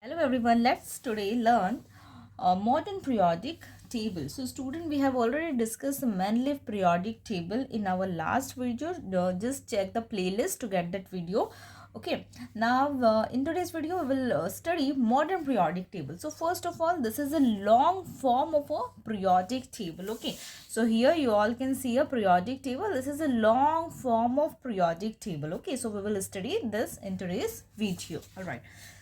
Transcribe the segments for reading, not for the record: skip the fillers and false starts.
Hello everyone, let's today learn a modern periodic table. So student, we have already discussed the Mendeleev periodic table in our last video. Just check the playlist to get that video. Okay, now in today's video we will study modern periodic table. So first of all, this is a long form of a periodic table. Okay, so here you all can see a periodic table. This is a long form of periodic table. Okay, so we will study this in today's video. All right.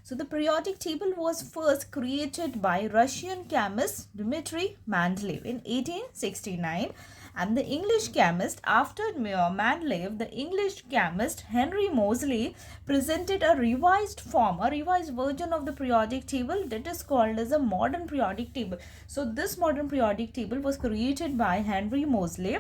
So the periodic table was first created by Russian chemist Dmitry Mendeleev in 1869, and the English chemist after Mendeleev, the English chemist Henry Moseley presented a revised form, a revised version of the periodic table that is called as a modern periodic table. So this modern periodic table was created by Henry Moseley,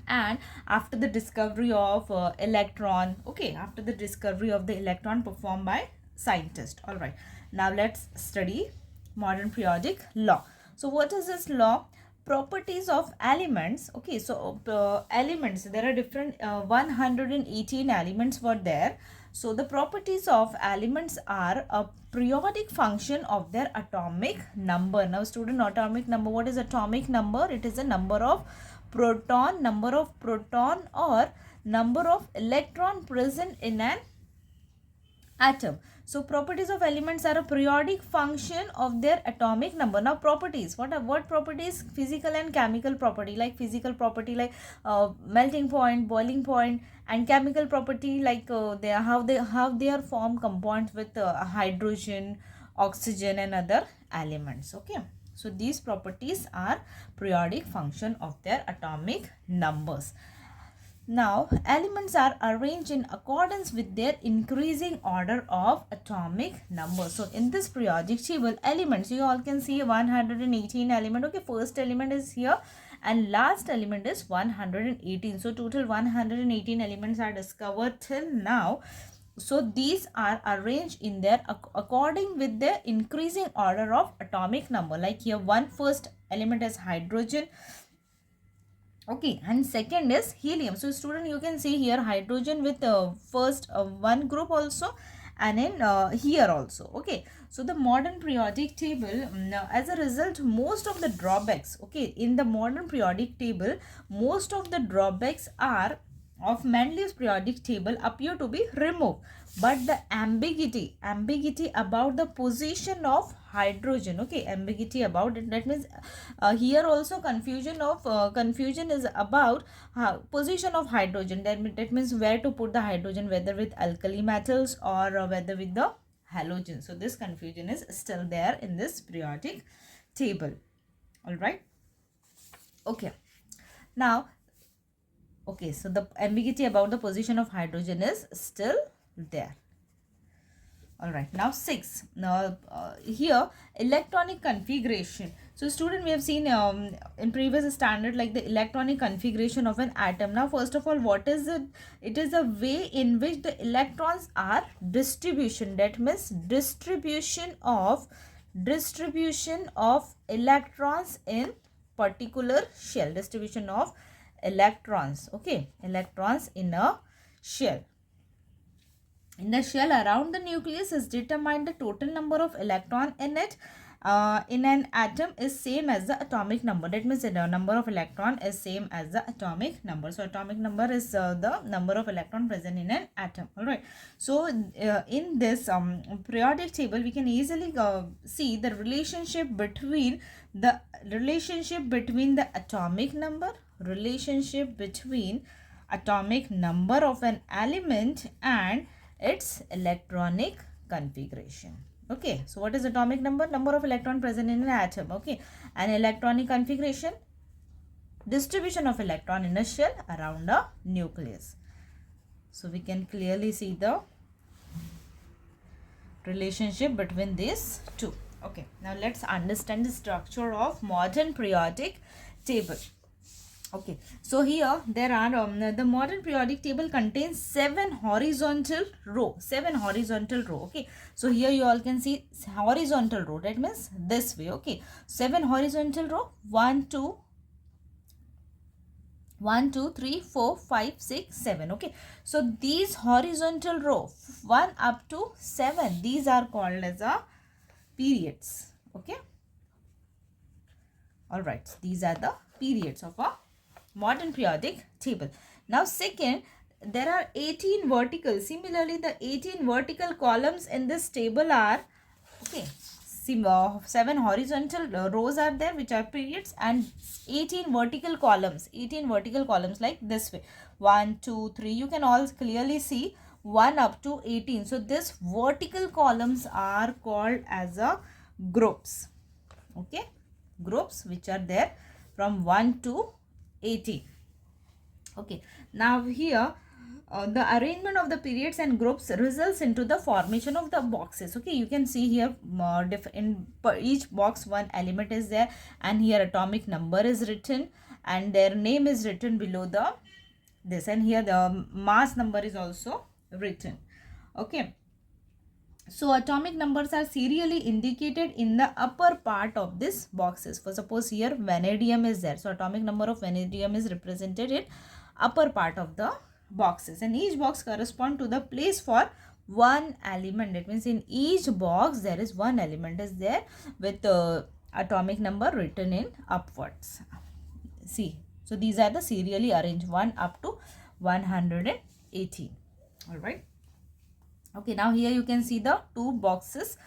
and after the discovery of electron, okay, after the discovery of the electron performed by scientists. All right, now let's study modern periodic law. So what is this law? Properties of elements. Okay, so elements, there are different 118 elements were there. So the properties of elements are a periodic function of their atomic number. Now student, atomic number, what is atomic number? It is a number of proton, or number of electron present in an atom. So properties of elements are a periodic function of their atomic number. Now properties, what properties? Physical and chemical property. Like physical property like melting point, boiling point, and chemical property like how they are formed compounds with hydrogen, oxygen, and other elements. Okay, so these properties are periodic function of their atomic numbers. Now, elements are arranged in accordance with their increasing order of atomic number. So, in this periodic table, elements, you all can see 118 element. Okay, first element is here and last element is 118. So, total 118 elements are discovered till now. So, these are arranged in their according with their increasing order of atomic number. Like here, first element is hydrogen. Okay, and second is helium. So student, you can see here hydrogen with first one group also, and in here also. Okay, so the modern periodic table, as a result, most of the drawbacks, okay, in the modern periodic table, most of the drawbacks are of Mendeleev's periodic table appear to be removed, but the ambiguity about the position of hydrogen, okay, ambiguity about it, that means here also confusion is about position of hydrogen. That means where to put the hydrogen, whether with alkali metals or whether with the halogen. So this confusion is still there in this periodic table. All right, okay. Now, okay, so the ambiguity about the position of hydrogen is still there. All right, now 6. Now here electronic configuration. So student, we have seen in previous standard like the electronic configuration of an atom. Now first of all, what is it? It is a way in which the electrons are distribution. That means distribution of electrons in particular shell. Distribution of electrons, okay, electrons in a shell. In the shell around the nucleus is determined the total number of electron in it in an atom is same as the atomic number. That means the number of electron is same as the atomic number. So atomic number is the number of electron present in an atom. All right, so in this periodic table we can easily see the relationship between the atomic number, of an element and its electronic configuration. Okay, so what is atomic number? Number of electron present in an atom. Okay, and electronic configuration, distribution of electron in a shell around a nucleus. So we can clearly see the relationship between these two. Okay, now let's understand the structure of modern periodic table. Okay, so here there are the modern periodic table contains 7 horizontal row. Okay, so here you all can see horizontal row. That means this way. Okay, 7 horizontal row, 1 2 1 2 3 4 5 6 7. Okay, so these horizontal row 1 up to 7, these are called as a periods. Okay, all right, these are the periods of a modern periodic table. Now second, there are 18 vertical. Similarly, the 18 vertical columns in this table are, okay, 7 horizontal rows are there which are periods, and 18 vertical columns. 18 vertical columns like this way, 1 2 3, you can all clearly see 1 up to 18. So this vertical columns are called as a groups. Okay, groups which are there from 1 to 18. Okay, now here the arrangement of the periods and groups results into the formation of the boxes. Okay, you can see here in each box one element is there, and here atomic number is written and their name is written below the this, and here the mass number is also written. Okay, so atomic numbers are serially indicated in the upper part of this boxes. For suppose here vanadium is there, so atomic number of vanadium is represented in upper part of the boxes, and each box correspond to the place for one element. It means in each box there is one element is there with atomic number written in upwards. See, so these are the serially arranged 1 up to 118. All right. Okay, now here you can see the two boxes,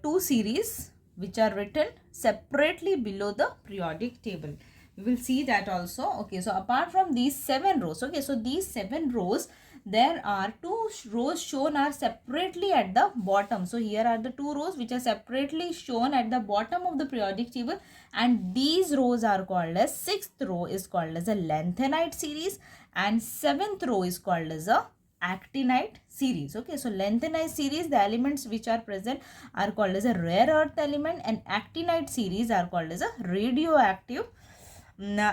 two series which are written separately below the periodic table. We will see that also. Okay, so apart from these 7 rows, okay, so these 7 rows, there are 2 rows shown are separately at the bottom. So here are the 2 rows which are separately shown at the bottom of the periodic table, and these rows are called as 6th row is called as a lanthanide series, and 7th row is called as a actinide series. Okay, so lanthanide series, the elements which are present are called as a rare earth element, and actinide series are called as a radioactive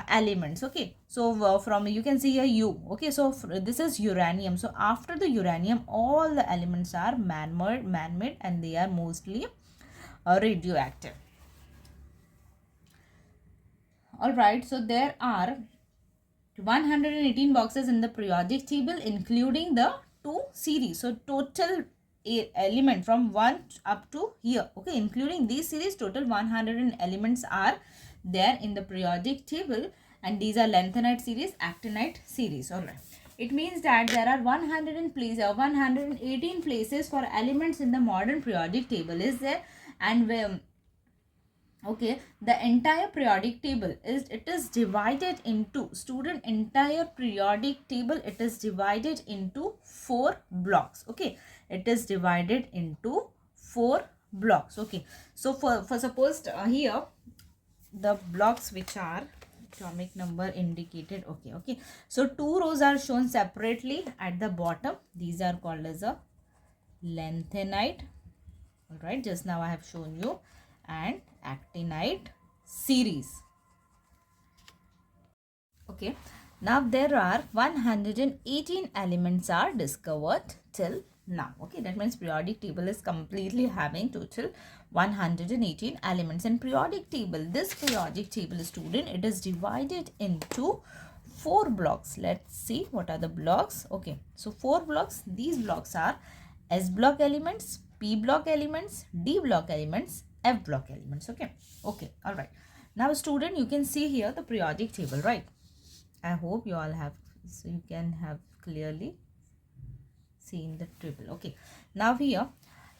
elements. Okay, so from you can see here U. Okay, so this is uranium. So after the uranium, all the elements are man-made and they are mostly radioactive. All right, so there are 118 boxes in the periodic table, including the 2 series. So total element from 1 up to here. Okay, including these series, total 100 elements are there in the periodic table, and these are lanthanide series, actinide series. All right. It means that there are 118 places for elements in the modern periodic table is there, and okay, the entire periodic table is divided into entire periodic table, it is divided into 4 blocks. Okay, it is divided into 4 blocks. Okay, so for suppose here the blocks which are atomic number indicated. Okay, so 2 rows are shown separately at the bottom, these are called as a lanthanide. All right, just now I have shown you, and actinide series. Okay, now there are 118 elements are discovered till now. Okay, that means periodic table is completely having total 118 elements. And periodic table, this periodic table, student, it is divided into 4 blocks. Let's see what are the blocks. Okay, so 4 blocks. These blocks are S block elements, P block elements, D block elements, F block elements. Okay, all right. Now student, you can see here the periodic table, right? I hope you all have, so you can have clearly seen the table. Okay, now here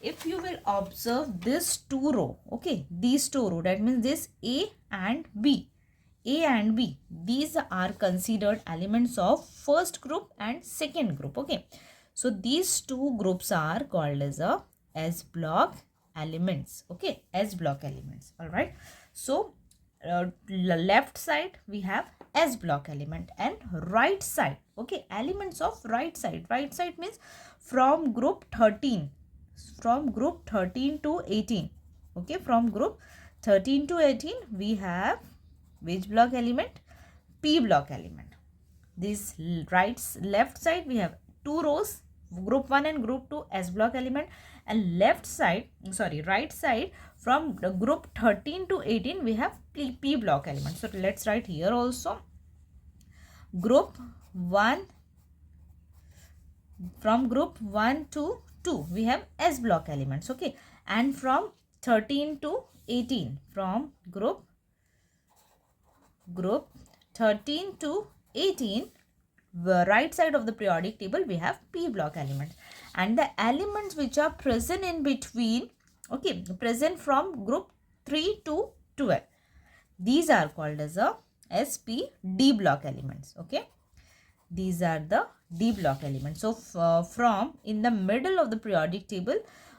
if you will observe this 2 row, okay, these 2 row, that means this A and B, these are considered elements of first group and second group. Okay, so these 2 groups are called as a S block elements. Okay, S block elements. All right, so left side we have S block element, and right side, okay, elements of right side means from group 13 to 18. Okay, from group 13 to 18 we have which block element? P block element. This left side we have 2 rows, group 1 and group 2 S block element, and right side from the group 13 to 18 we have P block element. So let's write here also group 1, from group 1 to 2 we have S block elements, okay, and from 13 to 18, from group 13 to 18, the right side of the periodic table we have P block elements, and the elements which are present in between, okay, present from group 3 to 12, these are called as a SP D block elements, okay. These are the D block elements. So from in the middle of the periodic table,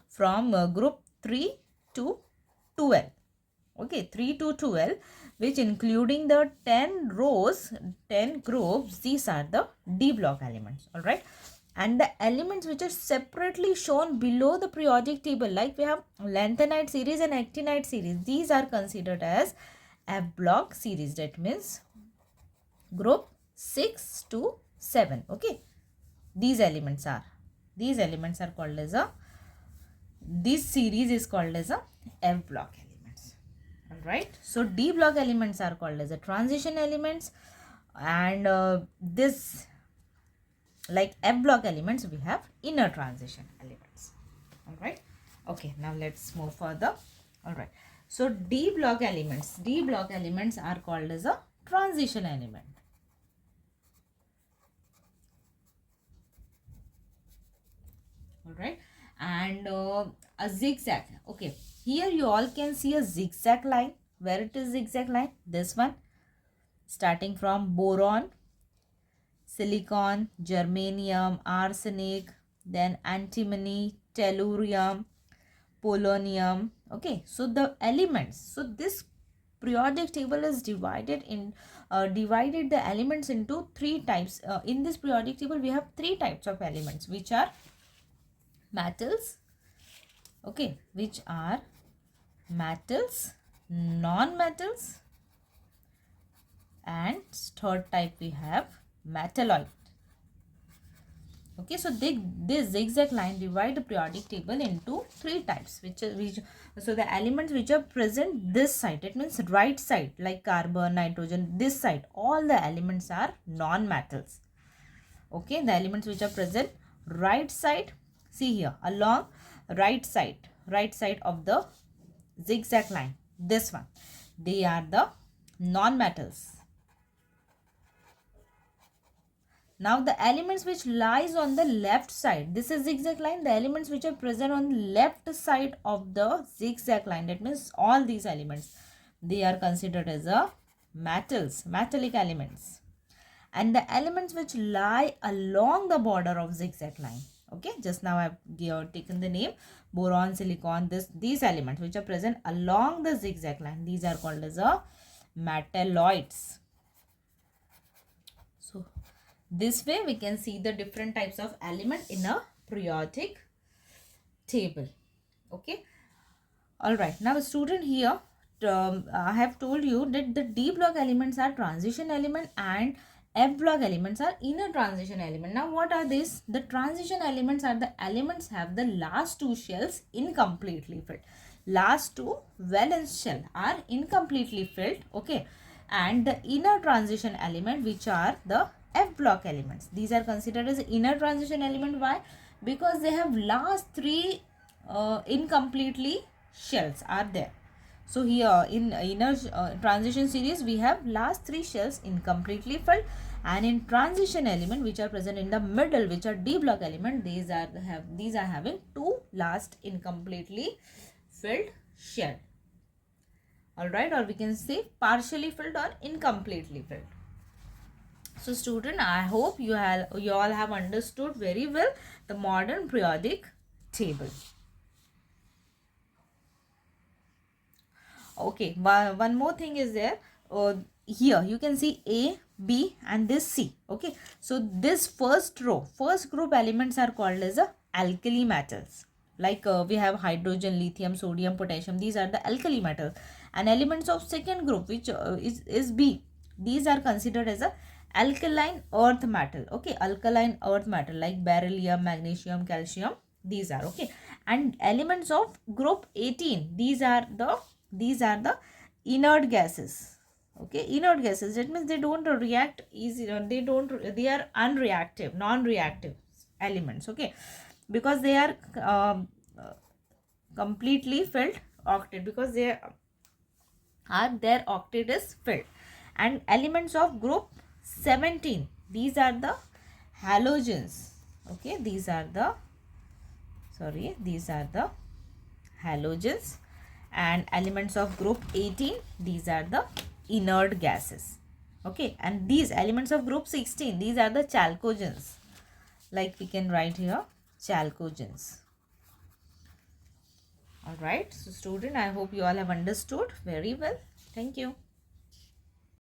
from group 3 to 12, okay, 3 to 12, which including the 10 rows, 10 groups, these are the D block elements, all right. And the elements which are separately shown below the periodic table, like we have lanthanide series and actinide series, these are considered as F block series. That means group 6 to 7, okay. These elements are called as a, this series is called as a F block elements, all right. So D block elements are called as a transition elements, and this, like F block elements, we have inner transition elements, all right. Okay, now let's move further, all right. So D block elements are called as a transition element, all right. And a zigzag, okay, here you all can see a zigzag line. Where it is zigzag line? This one, starting from boron, silicon, germanium, arsenic, then antimony, tellurium, polonium, okay. So the elements, so this periodic table is divided the elements into 3 types. In this periodic table we have 3 types of elements, which are metals, okay, which are metals, non-metals, and third type we have metalloid, okay. So this zigzag line divide the periodic table into 3 types, so the elements which are present this side, it means right side, like carbon, nitrogen, this side, all the elements are non-metals, okay. The elements which are present right side, see here, along right side of the zigzag line, this one, they are the non-metals. Now the elements which lies on the left side, this is zigzag line, the elements which are present on the left side of the zigzag line, that means all these elements, they are considered as a metals, metallic elements. And the elements which lie along the border of zigzag line, okay, just now I have taken the name boron, silicon, these elements which are present along the zigzag line, these are called as a metalloids. So this way we can see the different types of element in a periodic table, okay. All right, now student, here I have told you that the D block elements are transition element and F block elements are inner transition element. Now what are these? The transition elements are the elements have the last 2 shells incompletely filled. Last 2 valence shell are incompletely filled, okay. And the inner transition element, which are the F block elements, these are considered as inner transition element. Why? Because they have last 3 incompletely shells are there. So here in inner transition series we have last 3 shells incompletely filled, and in transition element which are present in the middle, which are D block element, these are having 2 last incompletely filled shell, all right, or we can say partially filled or incompletely filled. So student, I hope you all have understood very well the modern periodic table. Okay, one more thing is there. Here you can see A, B and this C, okay. So this first group elements are called as a alkali metals, like we have hydrogen, lithium, sodium, potassium, these are the alkali metals. And elements of second group, which is B, these are considered as a alkaline earth metal, okay, alkaline earth metal, like beryllium, magnesium, calcium, these are, okay. And elements of group 18, these are the inert gases, Okay, inert gases, that means they don't react easy, they are unreactive, non-reactive elements. Okay, because they are uh, completely filled octet, because they are their octet is filled. And elements of group 17, these are the halogens. Okay, these are the halogens. And elements of group 18, these are the inert gases. Okay, and these elements of group 16, these are the chalcogens. Like we can write here chalcogens. Alright, so student, I hope you all have understood very well. Thank you.